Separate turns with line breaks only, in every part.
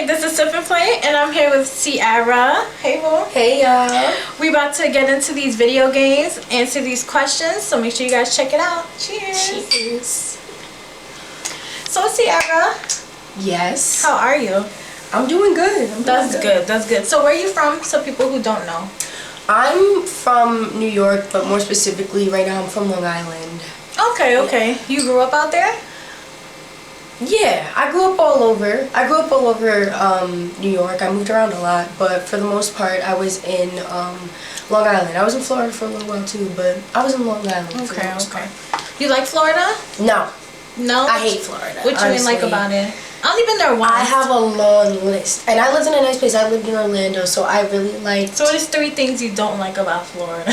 Hey, this is SipNPlay, and I'm here with Ciara. Hey, boo.
Hey, y'all.
We about to get into these video games, answer these questions, so make sure you guys check it out. Cheers.
Cheers.
So, Ciara.
Yes.
How are you?
I'm doing good.
That's good. That's good. So, where are you from? So, people who don't know.
I'm from New York, but more specifically, right now I'm from Long Island.
Okay, okay. Yeah. You grew up out there?
Yeah, I grew up all over. New York. I moved around a lot, but for the most part, I was in Long Island. I was in Florida for a little while too, but I was in Long Island for the most part.
You like Florida?
No.
No?
I hate Florida.
What you didn't like about it? I only been there once.
I have a long list. And I lived in a nice place. I lived in Orlando, so I really liked...
So there's 3 things you don't like about Florida.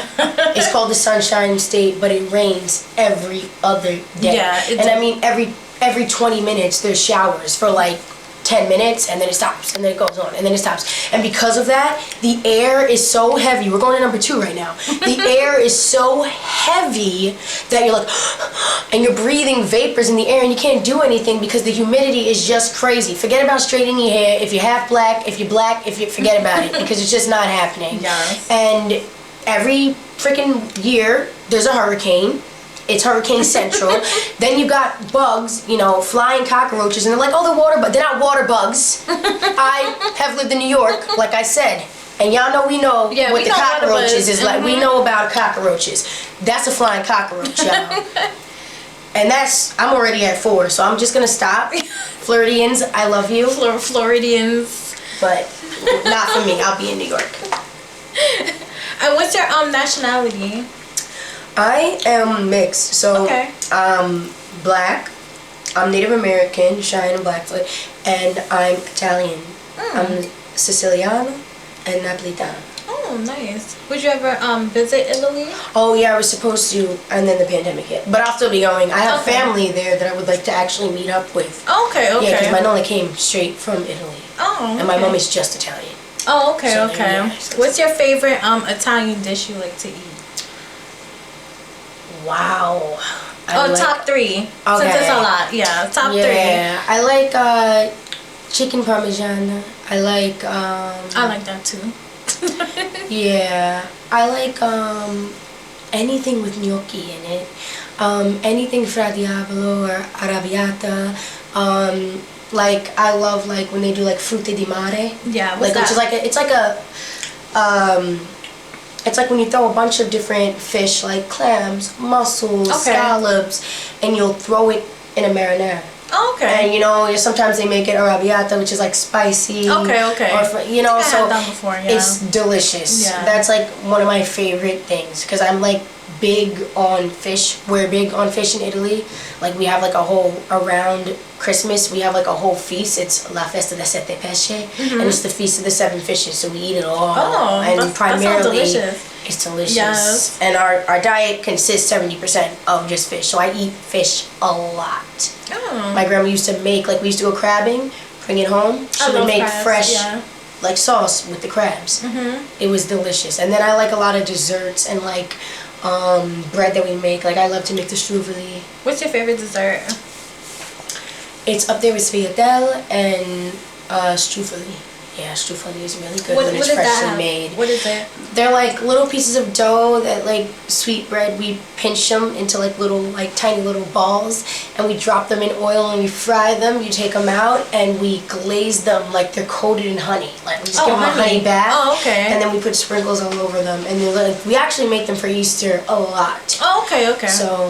It's called the Sunshine State, but it rains every other day.
Yeah.
And I mean, every 20 minutes there's showers for like 10 minutes, and then it stops, and then it goes on, and then it stops. And because of that, the air is so heavy. We're going to number 2 right now. The air is so heavy that you're like, and you're breathing vapors in the air, and you can't do anything because the humidity is just crazy. Forget about straightening your hair. If you're half black, if you're black, forget about it, because it's just not happening.
Yes.
And every freaking year, there's a hurricane. It's Hurricane Central. Then you got bugs, you know, flying cockroaches, and they're like, oh, they're water bugs. They're not water bugs. I have lived in New York, like I said, and y'all know what the cockroaches is like. We know about cockroaches. That's a flying cockroach, y'all. And I'm already at 4, so I'm just gonna stop. Floridians, I love you.
Floridians.
But not for me. I'll be in New York.
And what's your nationality?
I am mixed, so
okay.
I'm black, I'm Native American, Cheyenne, Blackfoot, and I'm Italian. I'm Siciliano and Napolitano.
Oh, nice. Would you ever visit Italy?
Oh yeah, I was supposed to, and then the pandemic hit. But I'll still be going. I have family there that I would like to actually meet up with.
Okay, okay.
Yeah, because my nonna came straight from Italy.
Oh, okay.
And my mom is just Italian.
Oh, okay,
so
okay.
Yeah,
what's your favorite Italian dish you like to eat?
Wow.
Top 3.
Okay.
Since it's a lot. Yeah, top 3.
Yeah, I like chicken parmigiana. I like
that too.
Yeah, I like anything with gnocchi in it. Anything fra diavolo or arrabbiata. Like I love like when they do like frutti di mare.
Yeah,
like
that?
Which is it's like when you throw a bunch of different fish like clams, mussels, scallops, and you'll throw it in a marinara.
Oh, okay.
And you know, sometimes they make it arrabbiata, which is like spicy.
Okay.
Or, you know,
so I've done before, yeah.
It's delicious.
Yeah.
That's like one of my favorite things because I'm like big on fish. We're big on fish in Italy. Like we have like a whole around Christmas. We have like a whole feast. It's La Festa dei Sette Pesci, and it's the Feast of the 7 Fishes. So we eat it all.
Oh,
and primarily,
that sounds delicious.
It's delicious.
Yes.
And our diet consists 70% of just fish. So I eat fish a lot.
Oh.
My grandma used to make, like we used to go crabbing, bring it home. She would make
crabs,
fresh,
yeah.
like sauce with the crabs. It was delicious. And then I like a lot of desserts and like bread that we make. Like I love to make the strudel.
What's your favorite dessert?
It's up there with sfogliatelle and strudel. Yeah, strudel is really good when it's freshly made.
What is it?
They're like little pieces of dough that like sweet bread. We pinch them into like little, like tiny little balls, and we drop them in oil and we fry them. You take them out and we glaze them like they're coated in honey. Like we just give them a honey bath.
Oh, okay.
And then we put sprinkles all over them, and like we actually make them for Easter a lot.
Oh, okay, okay.
So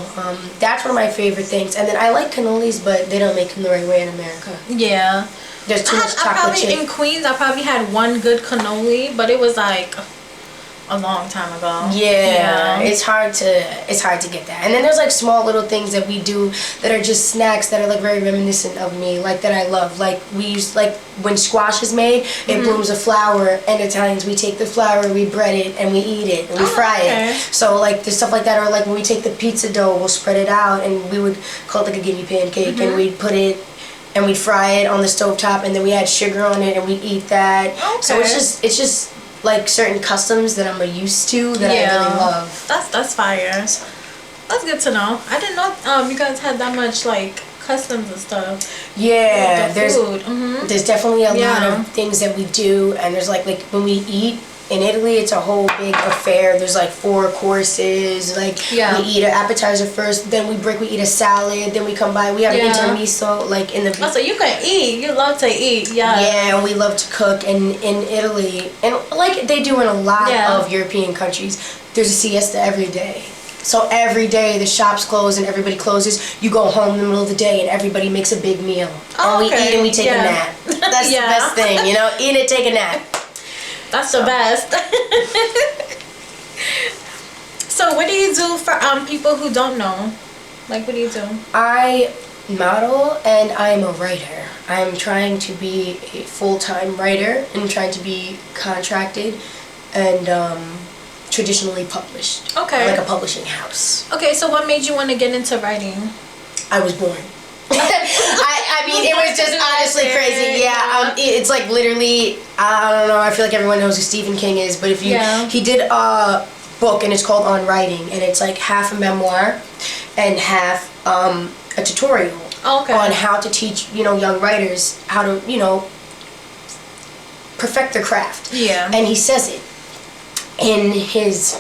that's one of my favorite things. And then I like cannolis, but they don't make them the right way in America.
Yeah.
There's too much chocolate chip.
In Queens, I probably had one good cannoli, but it was like a long time ago.
Yeah, it's hard to get that. And then there's like small little things that we do that are just snacks that are like very reminiscent of me, like that I love. Like we use, like when squash is made, it blooms a flower, and Italians, we take the flour, we bread it, and we eat it, and we fry it. So like there's stuff like that, or like when we take the pizza dough, we'll spread it out, and we would call it like a guinea pancake, and we'd put it and we'd fry it on the stovetop, and then we add sugar on it, and we'd eat that. Okay. So it's just like certain customs that I'm used to that I really love.
That's fire. That's good to know. I didn't know you guys had that much like customs and stuff.
Yeah,
The
there's
food.
there's definitely a lot
Yeah.
of things that we do, and there's like when we eat in Italy, it's a whole big affair. There's like 4 courses. Like
Yeah.
we eat an appetizer first, then we eat a salad, then we come by. We have
Yeah.
intermiso like in the.
Oh, so you can eat. You love to eat. Yeah.
Yeah, we love to cook, and in Italy, and like they do in a lot
Yeah.
of European countries, there's a siesta every day. So every day the shops close and everybody closes. You go home in the middle of the day and everybody makes a big meal.
Oh,
and we
okay.
eat and we take
Yeah.
a nap. That's
Yeah.
the best thing, you know? Eat it, take a nap.
That's the best. So what do you do for people who don't know? Like, what do you do?
I model and I'm a writer. I'm trying to be a full-time writer and trying to be contracted and traditionally published.
Okay.
Like a publishing house.
Okay, so what made you want to get into writing?
I was born. I mean, it was just honestly crazy. Yeah, it's like literally, I don't know, I feel like everyone knows who Stephen King is, but if you, he did a book and it's called On Writing, and it's like half a memoir and half a tutorial on how to teach, you know, young writers how to, you know, perfect their craft.
Yeah.
And he says it in his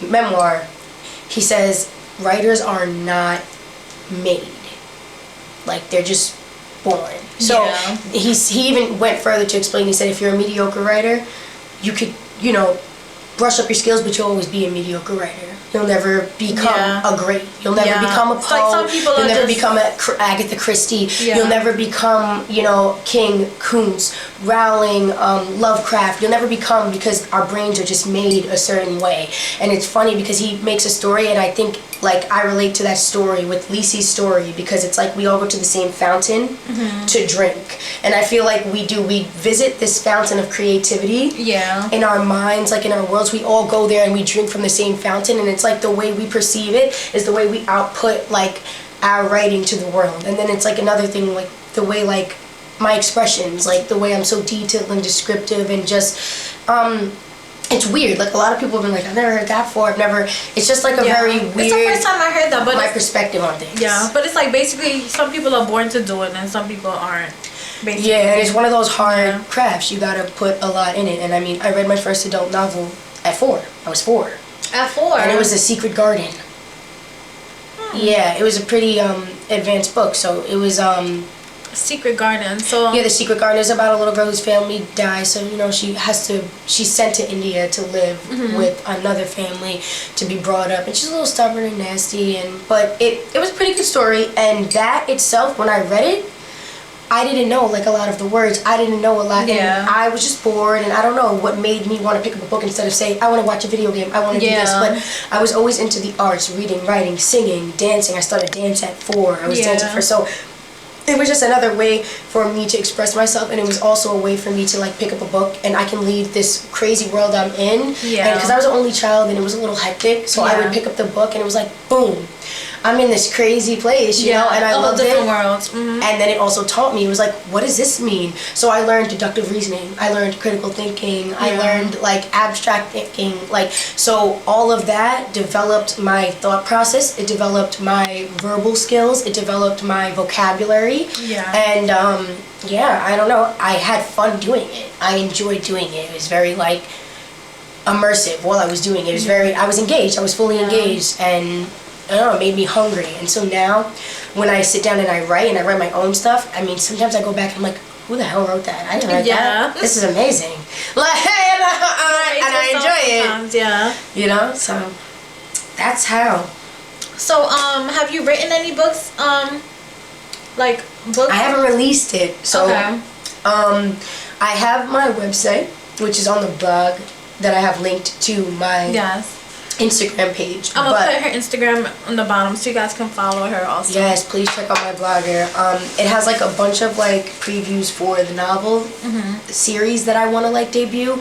memoir. He says, writers are not made. Like, they're just born. So he even went further to explain. He said, if you're a mediocre writer, you could, you know, brush up your skills, but you'll always be a mediocre writer. You'll never become a great. You'll never become a poet.
Like some people
You'll never
just
become a Agatha Christie. You'll never become, you know, King, Kuntz, Rowling, Lovecraft. You'll never become, because our brains are just made a certain way. And it's funny because he makes a story, and I think, like, I relate to that story with Lisi's story, because it's like we all go to the same fountain to drink. And I feel like we visit this fountain of creativity in our minds, like in our worlds. We all go there and we drink from the same fountain, and it's like the way we perceive it is the way we output like our writing to the world. And then it's like another thing, like the way like my expressions, like the way I'm so detailed and descriptive, and just it's weird. Like, a lot of people have been like, I've never heard that before. It's just like a very weird. It's
the first time I heard that, but
my perspective on things.
Yeah, but it's like basically some people are born to do it and some people aren't. Basically.
Yeah, and it's one of those hard crafts. You gotta put a lot in it. And I mean, I read my first adult novel at 4. I was 4.
At 4?
And it was The Secret Garden. Yeah, it was a pretty advanced book. So it was
Secret Garden. So
yeah, The Secret Garden is about a little girl whose family dies. So, you know, she's sent to India to live with another family to be brought up, and she's a little stubborn and nasty. But it was a pretty good story. And that itself, when I read it, I didn't know like a lot of the words. I didn't know a lot.
Yeah.
And I was just bored, and I don't know what made me want to pick up a book instead of saying, I want to watch a video game, I want to do this. But I was always into the arts, reading, writing, singing, dancing. I started dance at 4. I was dancing for so. It was just another way for me to express myself, and it was also a way for me to like pick up a book, and I can leave this crazy world I'm in.
Yeah.
And because I was the only child, and it was a little hectic, so I would pick up the book, and it was like, boom, I'm in this crazy place, you know, and I loved it.
Different worlds.
And then it also taught me, it was like, what does this mean? So I learned deductive reasoning, I learned critical thinking, I learned like abstract thinking, like, so all of that developed my thought process, it developed my verbal skills, it developed my vocabulary. And I don't know, I had fun doing it. I enjoyed doing it. It was very like immersive while I was doing it. It was very, I was engaged, I was fully engaged, and I don't know, it made me hungry. And so now, when I sit down and I write my own stuff, I mean, sometimes I go back and I'm like, who the hell wrote that? I didn't write that. This is amazing. Like, and I enjoy it. You know, so that's how.
So, have you written any books? Like books?
I haven't released it. So, I have my website, which is on the blog that I have linked to my Instagram page.
I'm gonna put her Instagram on the bottom so you guys can follow her also.
Yes, please check out my blogger. It has like a bunch of like previews for the novel series that I want to like debut.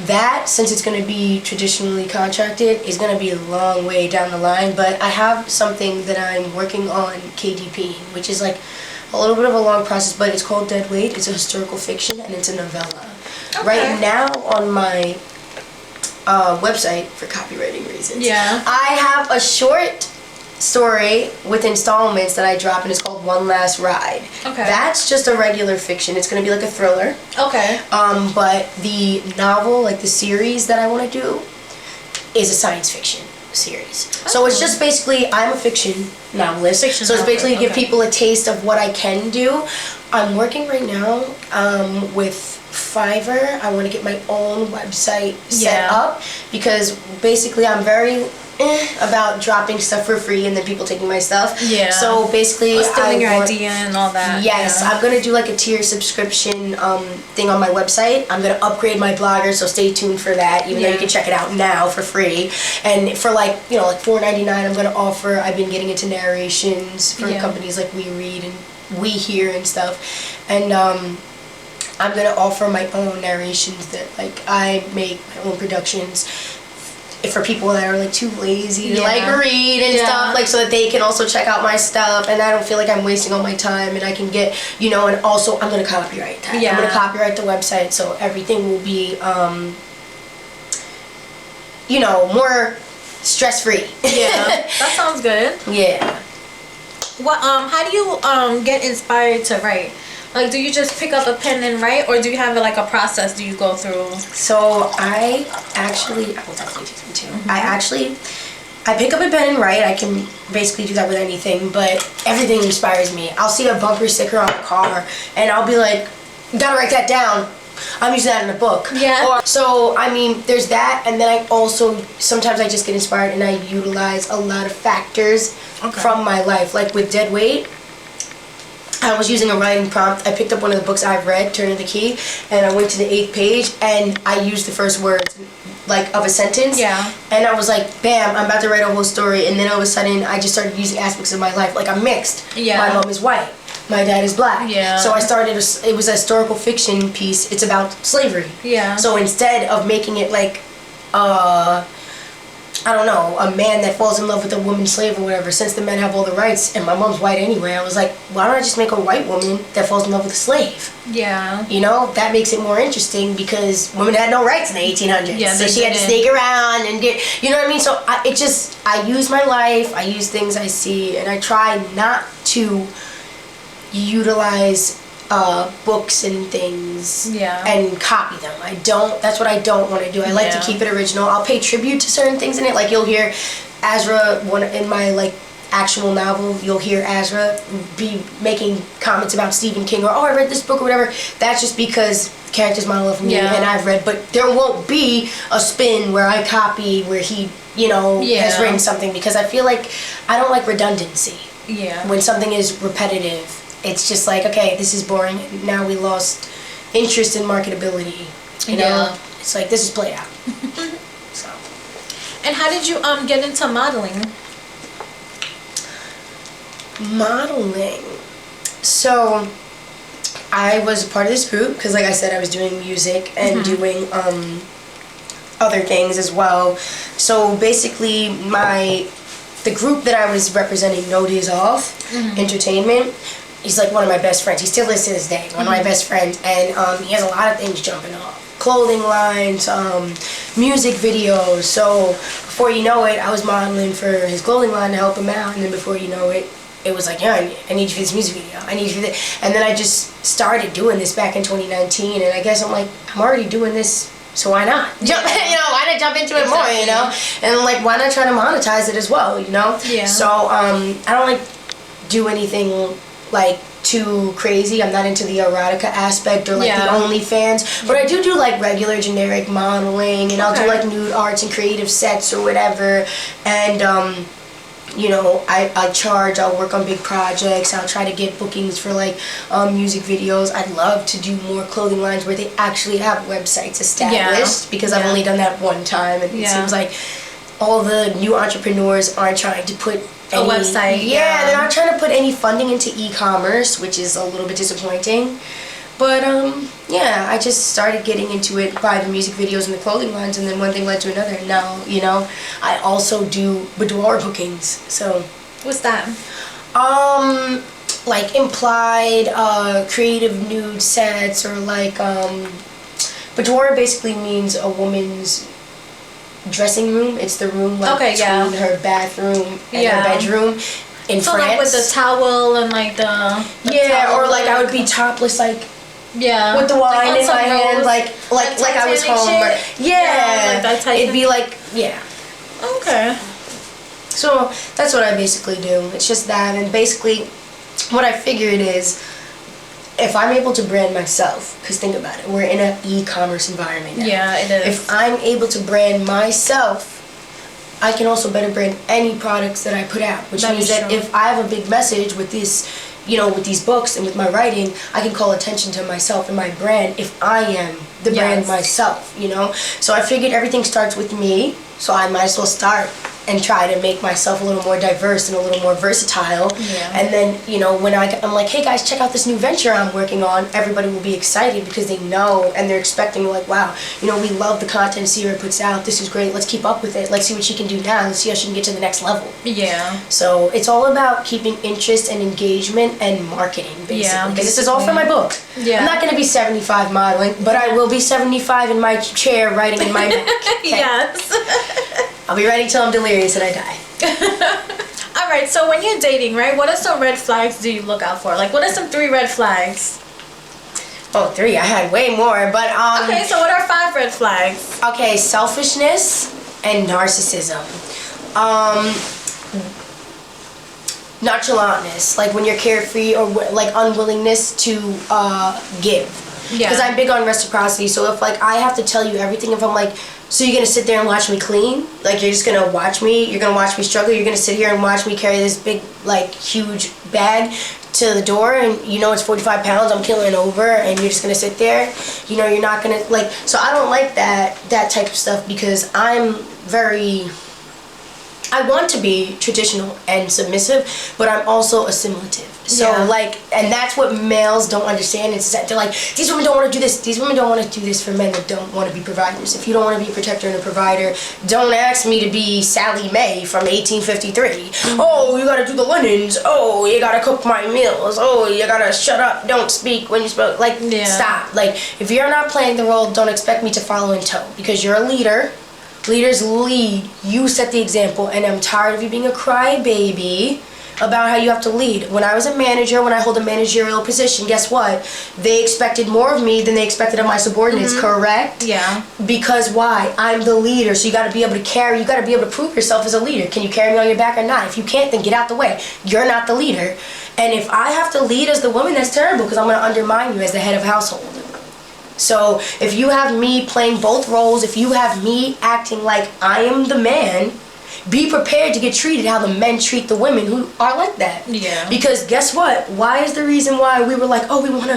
That, since it's gonna be traditionally contracted, is gonna be a long way down the line. But I have something that I'm working on, KDP, which is like a little bit of a long process, but it's called Dead Weight. It's a historical fiction and it's a novella. Right now on my website, for copywriting reasons, I have a short story with installments that I drop, and it's called One Last Ride.
Okay.
That's just a regular fiction. It's gonna be like a thriller.
Okay.
But the novel, like the series that I want to do, is a science fiction series. So it's just basically, I'm a fiction novelist.
Fiction
so it's basically to give
okay.
people a taste of what I can do. I'm working right now with Fiverr. I want to get my own website set up, because basically I'm very about dropping stuff for free and then people taking my stuff.
Yeah.
So basically,
stealing your idea and all that.
Yes,
yeah.
I'm gonna do like a tier subscription thing on my website. I'm gonna upgrade my blogger, so stay tuned for that. Even though you can check it out now for free, and for like like $4.99, I'm gonna offer. I've been getting into narrations for companies like We Read and We Hear and stuff, and I'm gonna offer my own narrations that like I make my own productions for people that are like too lazy to like read and stuff, like so that they can also check out my stuff, and I don't feel like I'm wasting all my time, and I can get and also I'm gonna copyright that. I'm gonna copyright the website, so everything will be more stress free.
Yeah, that sounds good.
Yeah.
What how do you get inspired to write? Like, do you just pick up a pen and write, or do you have like a process do you go through?
So I will definitely do them too. I pick up a pen and write. I can basically do that with anything, but everything inspires me. I'll see a bumper sticker on a car, and I'll be like, gotta write that down. I'm using that in a book.
Yeah.
So, I mean, there's that, and then I also, sometimes I just get inspired and I utilize a lot of factors from my life. Like with Dead Weight, I was using a writing prompt. I picked up one of the books I've read, Turning the Key, and I went to the 8th page, and I used the first words, like, of a sentence.
Yeah.
And I was like, bam, I'm about to write a whole story, and then all of a sudden, I just started using aspects of my life. Like, I'm mixed.
Yeah.
My mom is white. My dad is black.
Yeah.
So I started, it was a historical fiction piece. It's about slavery.
Yeah.
So instead of making it like, I don't know, a man that falls in love with a woman slave or whatever, since the men have all the rights, and my mom's white anyway, I was like, why don't I just make a white woman that falls in love with a slave?
Yeah.
That makes it more interesting, because women had no rights in the 1800s.
Yeah,
so she had to sneak around and get, you know what I mean? So I use my life, I use things I see, and I try not to utilize books and things and copy them. That's what I don't want to do. I like to keep it original. I'll pay tribute to certain things in it. Like you'll hear Azra, in my like actual novel, you'll hear Azra be making comments about Stephen King, or I read this book or whatever. That's just because the character's model of me and I've read, but there won't be a spin where I copy where he has written something, because I feel like I don't like redundancy.
Yeah.
When something is repetitive, it's just like, okay, this is boring. Now we lost interest in marketability. You know, it's like, this is played out. So.
And how did you get into modeling?
Modeling. So I was a part of this group because, like I said, I was doing music and doing other things as well. So basically, the group that I was representing, No Days Off Entertainment. He's like one of my best friends. He still is to this day, one of my best friends, and he has a lot of things jumping off. Clothing lines, music videos. So before you know it, I was modeling for his clothing line to help him out, and then before you know it, it was like, yeah, I need you for this music video. I need you for this. And then I just started doing this back in 2019, and I guess I'm like, I'm already doing this, so why not? Why not jump into it more, And like, why not try to monetize it as well,
Yeah.
So I don't like do anything like too crazy. I'm not into the erotica aspect or like the OnlyFans, but I do like regular generic modeling, and I'll do like nude arts and creative sets or whatever, and I charge. I'll work on big projects. I'll try to get bookings for like music videos. I'd love to do more clothing lines where they actually have websites established, because I've only done that one time, and it seems like all the new entrepreneurs aren't trying to put
a website.
They're not trying to put any funding into e-commerce, which is a little bit disappointing. But I just started getting into it by the music videos and the clothing lines, and then one thing led to another. And now, I also do boudoir bookings. So
what's that?
Like implied creative nude sets, or like boudoir basically means a woman's dressing room. It's the room like between her bathroom and her bedroom in France.
Like with the towel and like the
or like I would be topless like with the wine
like
in my hand like I was home.
Like that type
it'd be like
Okay.
So that's what I basically do. It's just that, and basically what I figured is if I'm able to brand myself, because think about it, we're in an e-commerce environment now.
Yeah, it is.
If I'm able to brand myself, I can also better brand any products that I put out, which means that if I have a big message with this, with these books and with my writing, I can call attention to myself and my brand if I am the brand myself, So I figured everything starts with me, so I might as well start and try to make myself a little more diverse and a little more versatile. And then, when I'm like, hey guys, check out this new venture I'm working on, everybody will be excited because they know and they're expecting, like, wow, we love the content Sierra puts out. This is great. Let's keep up with it. Let's see what she can do now. Let's see how she can get to the next level. So it's all about keeping interest and engagement and marketing, basically. Because this is all for my book. I'm not going to be 75 modeling, but I will be 75 in my chair writing in my book.
Yes.
I'll be writing till I'm delirious and I die.
All right, so when you're dating, right, what are some red flags do you look out for? Like, what are some 3 red flags?
Oh, 3. I had way more, but
Okay, so what are 5 red flags?
Okay, selfishness and narcissism. Nonchalantness, like when you're carefree, or like unwillingness to give. Because I'm big on reciprocity, so if like I have to tell you everything, if I'm like, so you're gonna sit there and watch me clean? Like you're just gonna watch me? You're gonna watch me struggle? You're gonna sit here and watch me carry this big, like, huge bag to the door, and it's 45 pounds, I'm killing over, and you're just gonna sit there? You're not gonna, like, so I don't like that type of stuff, because I want to be traditional and submissive, but I'm also assimilative. So and that's what males don't understand. It's that they're like, these women don't want to do this. These women don't want to do this for men that don't want to be providers. If you don't want to be a protector and a provider, don't ask me to be Sally Mae from 1853. Oh, you gotta do the linens. Oh, you gotta cook my meals. Oh, you gotta shut up. Don't speak when you spoke. Like, stop. Like, if you're not playing the role, don't expect me to follow in tow, because you're a leader. Leaders lead. You set the example, and I'm tired of you being a crybaby about how you have to lead. When I was a manager, when I hold a managerial position, guess what? They expected more of me than they expected of my subordinates, correct?
Yeah.
Because why? I'm the leader, so you gotta be able to carry, you gotta be able to prove yourself as a leader. Can you carry me on your back or not? If you can't, then get out the way. You're not the leader. And if I have to lead as the woman, that's terrible, because I'm gonna undermine you as the head of household. So if you have me playing both roles, if you have me acting like I am the man, be prepared to get treated how the men treat the women who are like that.
Yeah.
Because guess what? Why is the reason why we were like, oh, we want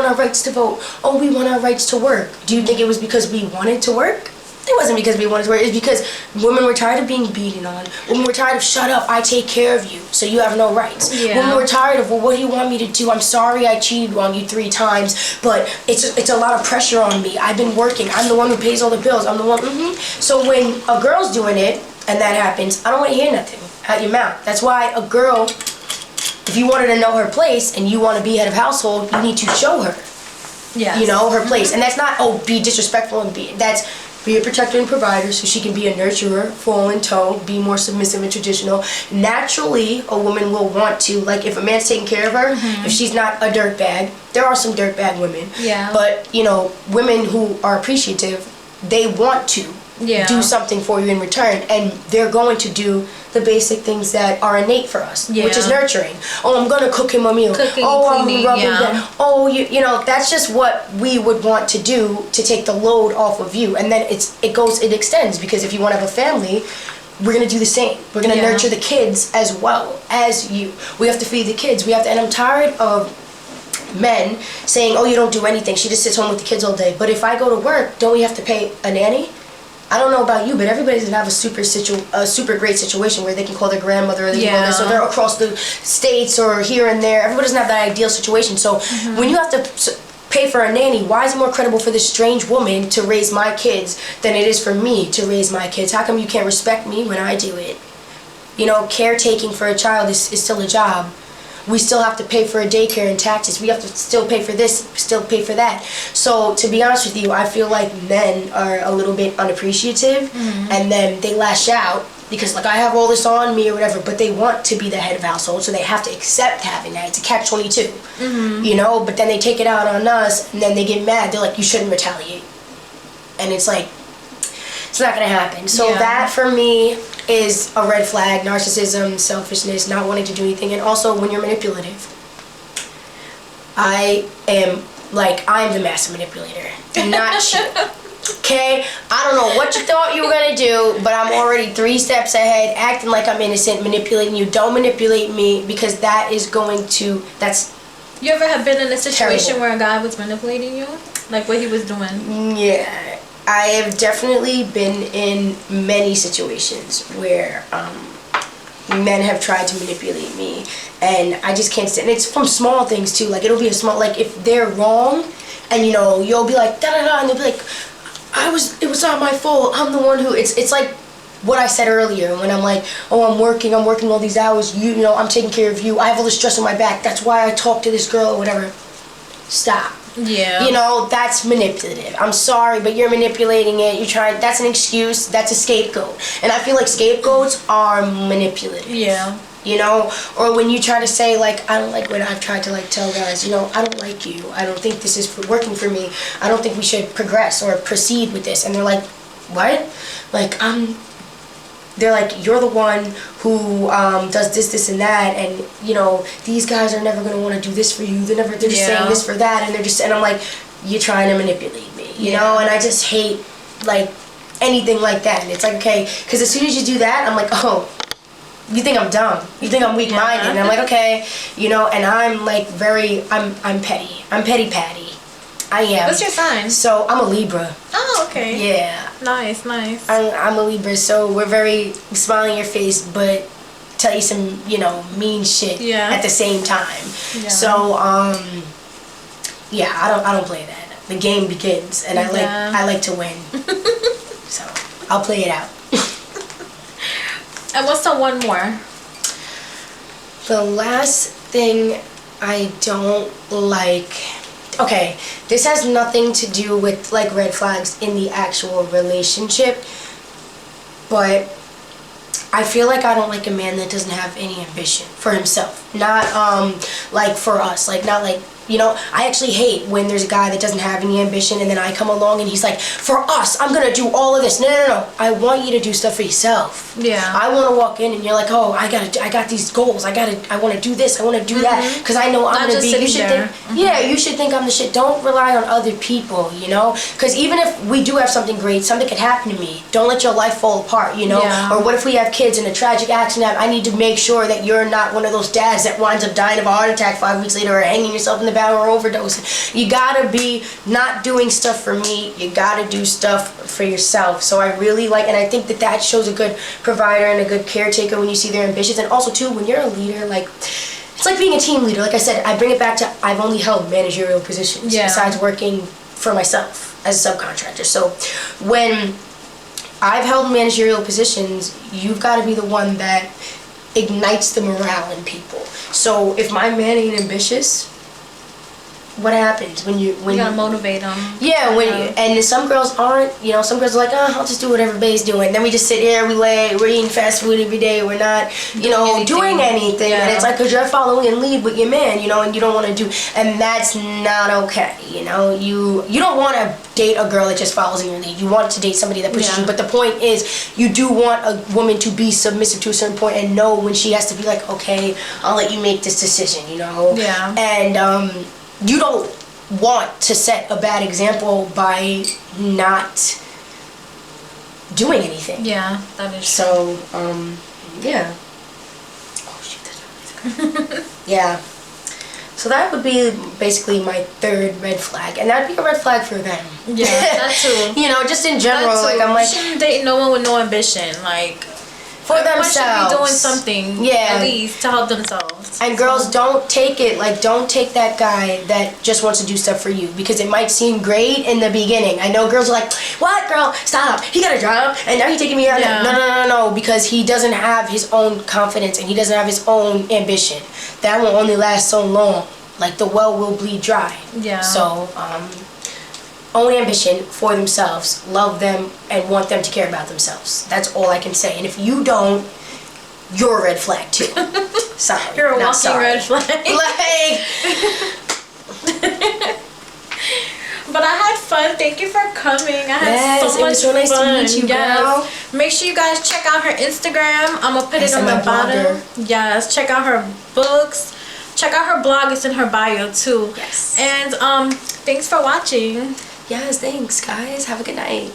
our rights to vote. Oh, we want our rights to work. Do you think it was because we wanted to work? It wasn't because we wanted to work. It's because women were tired of being beaten on. Women were tired of, shut up, I take care of you, so you have no rights.
Yeah.
Women were tired of, well, what do you want me to do? I'm sorry I cheated on you 3 times, but it's a lot of pressure on me. I've been working. I'm the one who pays all the bills. I'm the one. So when a girl's doing it, and that happens, I don't want to hear nothing out your mouth. That's why a girl, if you want her to know her place and you want to be head of household, you need to show her, her place. And that's not, be disrespectful and be a protector and provider, so she can be a nurturer, fall in tow, be more submissive and traditional. Naturally, a woman will want to, like, if a man's taking care of her, if she's not a dirtbag, there are some dirtbag women.
Yeah.
But, women who are appreciative, they want to do something for you in return, and they're going to do the basic things that are innate for us, which is nurturing. Oh, I'm gonna cook him a meal.
Cooking,
I'm
cleaning,
rubbing that. Oh, that's just what we would want to do to take the load off of you, and then it extends, because if you want to have a family, we're gonna do the same. We're gonna nurture the kids as well as you. We have to feed the kids. And I'm tired of men saying, oh, you don't do anything. She just sits home with the kids all day. But if I go to work, don't we have to pay a nanny? I don't know about you, but everybody doesn't have a super great situation where they can call their grandmother, or they can call this, or they're across the states or here and there. Everybody doesn't have that ideal situation. So when you have to pay for a nanny, why is it more credible for this strange woman to raise my kids than it is for me to raise my kids? How come you can't respect me when I do it? Caretaking for a child is still a job. we still have to pay for a daycare and taxes. We have to still pay for this, still pay for that. So to be honest with you, I feel like men are a little bit unappreciative, and then they lash out because like I have all this on me or whatever, but they want to be the head of household, so they have to accept having that. It's a catch-22, you know. But then they take it out on us, and then they get mad. They're like, you shouldn't retaliate, and it's like, it's not gonna happen. So that for me is a red flag: narcissism, selfishness, not wanting to do anything, and also when you're manipulative. I'm the master manipulator, not you. Okay, I don't know what you thought you were gonna do, but I'm already 3 steps ahead, acting like I'm innocent, manipulating you. Don't manipulate me, because that is going to, that's
You ever have been in a situation
terrible.
where a guy was manipulating you? Like what he was doing?
Yeah, I have definitely been in many situations where men have tried to manipulate me, and I just can't stand. And it's from small things too. Like it'll be a small, like if they're wrong, and you know you'll be like da da da, and they'll be like, it was not my fault. I'm the one who. It's like what I said earlier when I'm like, oh, I'm working all these hours. You know, I'm taking care of you. I have all this stress on my back. That's why I talk to this girl or whatever. Stop.
Yeah.
You know, that's manipulative. I'm sorry, but you're manipulating it. You're trying. That's an excuse. That's a scapegoat. And I feel like scapegoats are manipulative.
Yeah.
You know, or when you try to say like, I don't like what I've tried to like tell guys, you know, I don't like you. I don't think this is working for me. I don't think we should progress or proceed with this. And they're like, what? Like they're like, you're the one who does this, and that, and you know, these guys are never gonna want to do this for you. They're just saying this for that, and I'm like, you're trying to manipulate me, you know, and I just hate like anything like that. And it's like, okay, because as soon as you do that, I'm like, oh, you think I'm dumb, you think I'm weak-minded, and I'm like, okay, you know, and I'm like I'm petty. I'm petty patty. I am.
What's your sign?
So I'm a Libra.
Oh, okay.
Yeah.
Nice.
I'm a Libra, so we're very smile in your face, but tell you some, you know, mean shit at the same time. Yeah. So yeah, I don't play that. The game begins, and I like to win. So I'll play it out.
And what's the one more?
The last thing I don't like. Okay, this has nothing to do with like red flags in the actual relationship, but I feel like I don't like a man that doesn't have any ambition for himself. Not like for us, like not like, you know, I actually hate when there's a guy that doesn't have any ambition and then I come along and he's like, for us, I'm gonna do all of this. No. I want you to do stuff for yourself. Yeah. I want to walk in and you're like, oh, I got these goals. I want to do this. I want to do that because I know I'm gonna be. You should think, you should think I'm the shit. Don't rely on other people, you know, because even if we do have something great, something could happen to me. Don't let your life fall apart, you know. Yeah. Or what if we have kids in a tragic accident? I need to make sure that you're not one of those dads that winds up dying of a heart attack 5 weeks later or hanging yourself in the bed or overdosing. You gotta be not doing stuff for me. You gotta do stuff for yourself. So I really like, and I think that shows a good provider and a good caretaker when you see their ambitions. And also too, when you're a leader, like it's like being a team leader. Like I said, I bring it back to I've only held managerial positions besides working for myself as a subcontractor. So when I've held managerial positions, you've got to be the one that ignites the morale in people. So if my man ain't ambitious, what happens when you
gotta motivate them?
Yeah, and some girls aren't. You know, some girls are like, oh, I'll just do what everybody's doing. And then we just sit here, we're eating fast food every day. We're not, doing anything. And it's like, because you're following and lead with your man, you know, and you don't want to do, and that's not okay. You know, you don't want to date a girl that just follows in your lead. You want to date somebody that pushes you. But the point is, you do want a woman to be submissive to a certain point and know when she has to be like, okay, I'll let you make this decision. You know. Yeah. And you don't want to set a bad example by not doing anything.
Yeah, that is
so yeah. Oh shit, that's yeah. So that would be basically my third red flag, and that'd be a red flag for them.
Yeah, that too.
You know, just in general, like I'm like,
you shouldn't date no one with no ambition, like.
For themselves.
Should be doing something, at least, to help themselves.
And girls, don't take that guy that just wants to do stuff for you, because it might seem great in the beginning. I know girls are like, what, girl, stop, he got a job, and now he's taking me out. No, because he doesn't have his own confidence, and he doesn't have his own ambition. that will only last so long. Like, the well will bleed dry.
Yeah.
So, own ambition for themselves, love them, and want them to care about themselves. That's all I can say. And if you don't, you're a red flag too. Sorry.
You're a
not
walking
sorry.
red flag.
Like,
but I had fun. Thank you for coming. I had
yes,
so
it
much
was so nice
fun.
to meet you, girl.
Make sure you guys check out her Instagram. I'm gonna put it on
and
the
my
bottom.
blogger.
Yes, check out her books. Check out her blog. It's in her bio too.
Yes.
And thanks for watching.
Yes, thanks, guys. Have a good night.